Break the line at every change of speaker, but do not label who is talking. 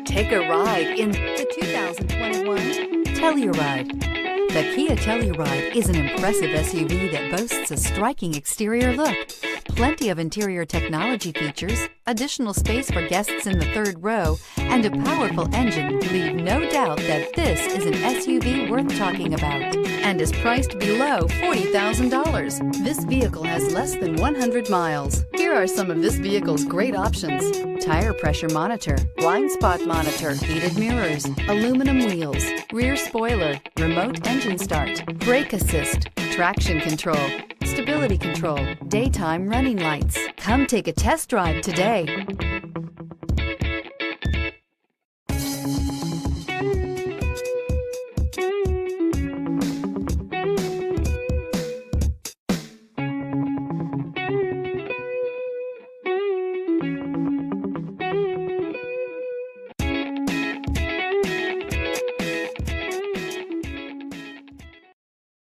Take a ride in the 2021 Telluride. The Kia Telluride is an impressive SUV that boasts a striking exterior look, plenty of interior technology features, additional space for guests in the third row, and a powerful engine leave no doubt that this is an SUV worth talking about and is priced below $40,000. This vehicle has less than 100 miles. Here are some of this vehicle's great options: tire pressure monitor, blind spot monitor, heated mirrors, aluminum wheels, rear spoiler, remote engine start, brake assist, traction control, stability control, daytime running lights. Come take a test drive today.